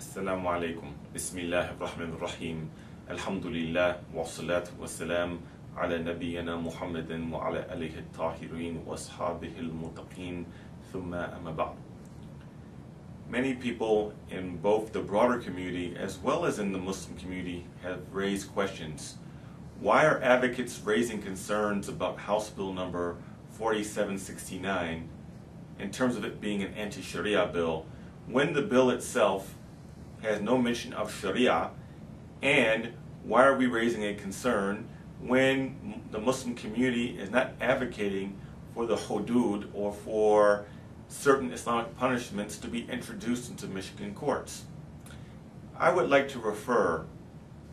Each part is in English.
Assalamu alaikum. Bismillahirrahmanirrahim. Alhamdulillah wa salatu wa salam ala nabiyyina Muhammadin wa ala alihi at-tahirin wa ashabihi al-muttaqin thumma amma ba'd. Many people in both the broader community as well as in the Muslim community have raised questions. Why are advocates raising concerns about House Bill number 4769 in terms of it being an anti-Sharia bill when the bill itself has no mention of Sharia? And why are we raising a concern when the Muslim community is not advocating for the hudud or for certain Islamic punishments to be introduced into Michigan courts? I would like to refer,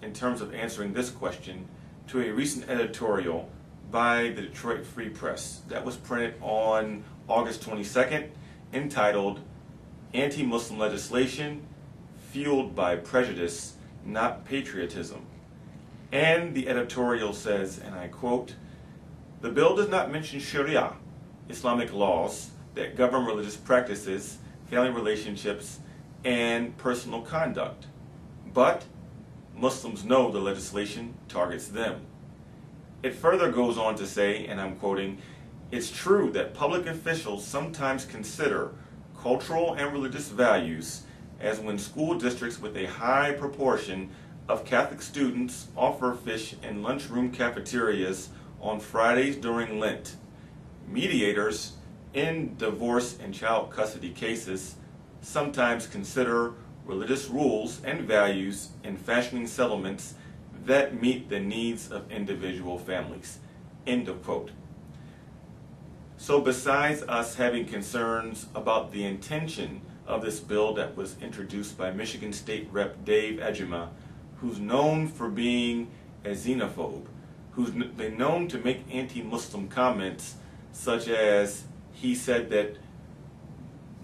in terms of answering this question, to a recent editorial by the Detroit Free Press that was printed on August 22nd, entitled Anti-Muslim Legislation Fueled by Prejudice, Not Patriotism. And the editorial says, and I quote, "The bill does not mention Sharia, Islamic laws that govern religious practices, family relationships, and personal conduct. But Muslims know the legislation targets them." It further goes on to say, and I'm quoting, "It's true that public officials sometimes consider cultural and religious values, as when school districts with a high proportion of Catholic students offer fish in lunchroom cafeterias on Fridays during Lent. Mediators in divorce and child custody cases sometimes consider religious rules and values in fashioning settlements that meet the needs of individual families." End of quote. So besides us having concerns about the intention of this bill that was introduced by Michigan State Rep. Dave Ejima, who's known for being a xenophobe, who's been known to make anti-Muslim comments, such as he said that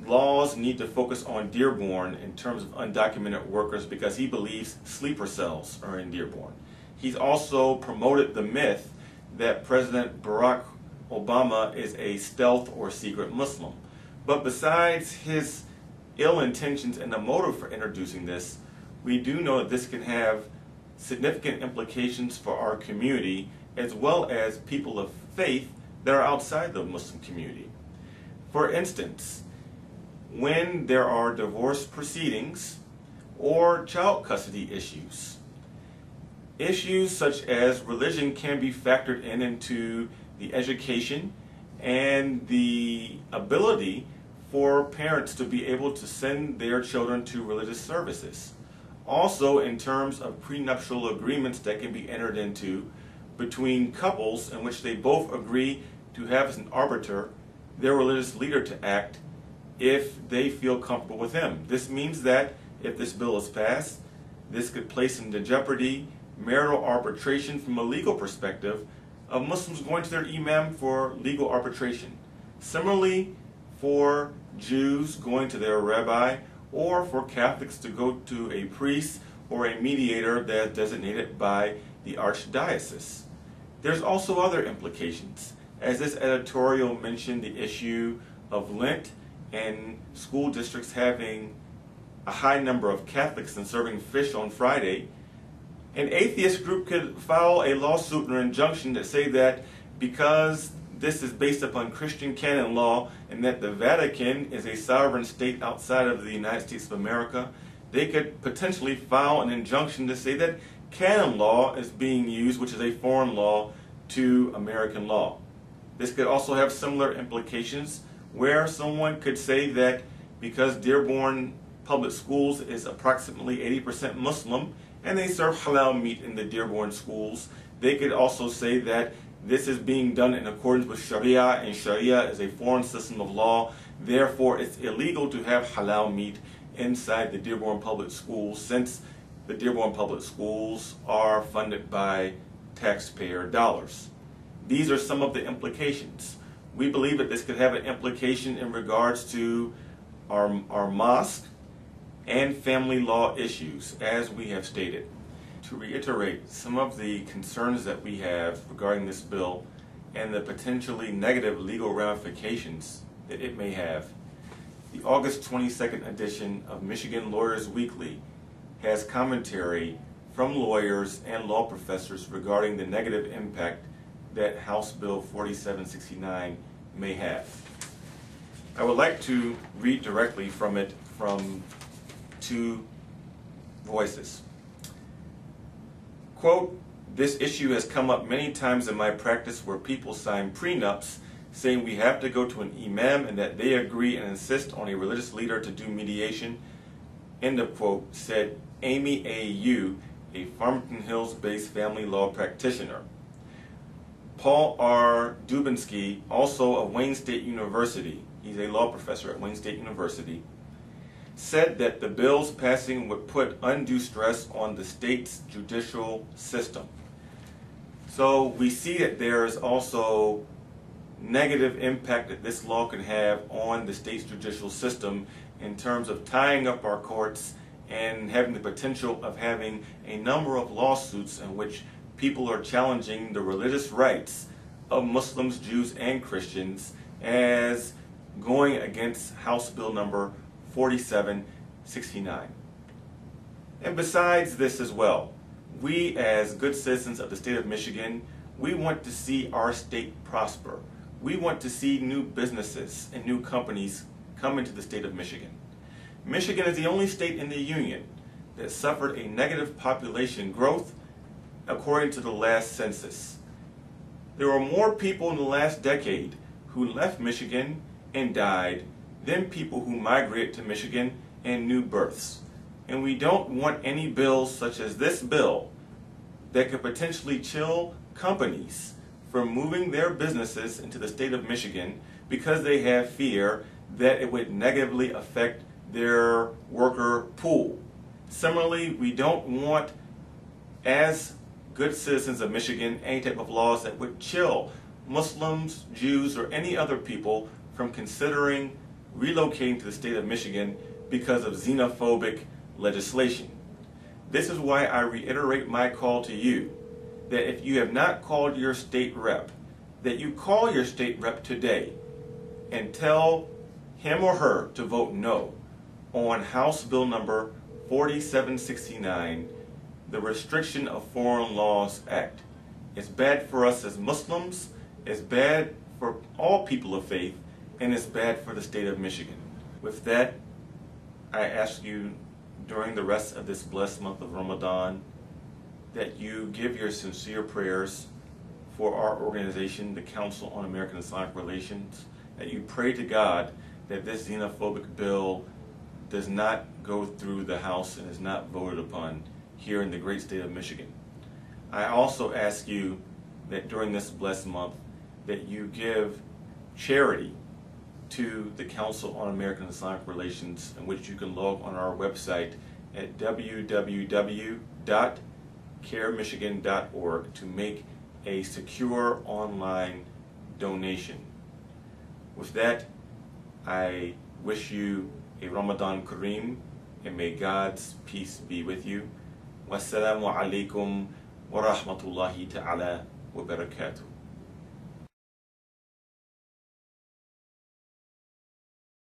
laws need to focus on Dearborn in terms of undocumented workers because he believes sleeper cells are in Dearborn. He's also promoted the myth that President Barack Obama is a stealth or secret Muslim. But besides his ill intentions and the motive for introducing this, we do know that this can have significant implications for our community as well as people of faith that are outside the Muslim community. For instance, when there are divorce proceedings or child custody issues, issues such as religion can be factored into the education and the ability for parents to be able to send their children to religious services. Also, in terms of prenuptial agreements that can be entered into between couples in which they both agree to have as an arbiter their religious leader to act if they feel comfortable with him. This means that if this bill is passed, this could place into jeopardy marital arbitration from a legal perspective of Muslims going to their imam for legal arbitration. Similarly, for Jews going to their rabbi, or for Catholics to go to a priest or a mediator that's designated by the archdiocese. There's also other implications. As this editorial mentioned, the issue of Lent and school districts having a high number of Catholics and serving fish on Friday, an atheist group could file a lawsuit or injunction that say that because this is based upon Christian canon law and that the Vatican is a sovereign state outside of the United States of America, they could potentially file an injunction to say that canon law is being used, which is a foreign law, to American law. This could also have similar implications where someone could say that because Dearborn Public Schools is approximately 80% Muslim and they serve halal meat in the Dearborn schools, they could also say that this is being done in accordance with Sharia, and Sharia is a foreign system of law. Therefore, it's illegal to have halal meat inside the Dearborn Public Schools, since the Dearborn Public Schools are funded by taxpayer dollars. These are some of the implications. We believe that this could have an implication in regards to our mosque and family law issues, as we have stated. To reiterate some of the concerns that we have regarding this bill and the potentially negative legal ramifications that it may have. The August 22nd edition of Michigan Lawyers Weekly has commentary from lawyers and law professors regarding the negative impact that House Bill 4769 may have. I would like to read directly from it from two voices. Quote, "This issue has come up many times in my practice where people sign prenups saying we have to go to an imam and that they agree and insist on a religious leader to do mediation," end of quote, said Amy A. Yu, a Farmington Hills-based family law practitioner. Paul R. Dubinsky, also of Wayne State University, he's a law professor at Wayne State University, said that the bill's passing would put undue stress on the state's judicial system. So we see that there is also negative impact that this law can have on the state's judicial system in terms of tying up our courts and having the potential of having a number of lawsuits in which people are challenging the religious rights of Muslims, Jews, and Christians as going against House Bill number 4769. And besides this as well, we as good citizens of the state of Michigan, we want to see our state prosper. We want to see new businesses and new companies come into the state of Michigan. Michigan is the only state in the union that suffered a negative population growth according to the last census. There were more people in the last decade who left Michigan and died than people who migrated to Michigan and new births. And we don't want any bills such as this bill that could potentially chill companies from moving their businesses into the state of Michigan because they have fear that it would negatively affect their worker pool. Similarly, we don't want, as good citizens of Michigan, any type of laws that would chill Muslims, Jews, or any other people from considering relocating to the state of Michigan because of xenophobic legislation. This is why I reiterate my call to you that if you have not called your state rep, that you call your state rep today and tell him or her to vote no on House Bill number 4769, the Restriction of Foreign Laws Act. It's bad for us as Muslims, it's bad for all people of faith, and it's bad for the state of Michigan. With that, I ask you during the rest of this blessed month of Ramadan that you give your sincere prayers for our organization, the Council on American Islamic Relations, that you pray to God that this xenophobic bill does not go through the House and is not voted upon here in the great state of Michigan. I also ask you that during this blessed month that you give charity to the Council on American Islamic Relations, in which you can log on our website at www.cairmichigan.org to make a secure online donation. With that, I wish you a Ramadan Kareem, and may God's peace be with you. Wassalamu alaikum wa rahmatullahi ta'ala wa barakatuh.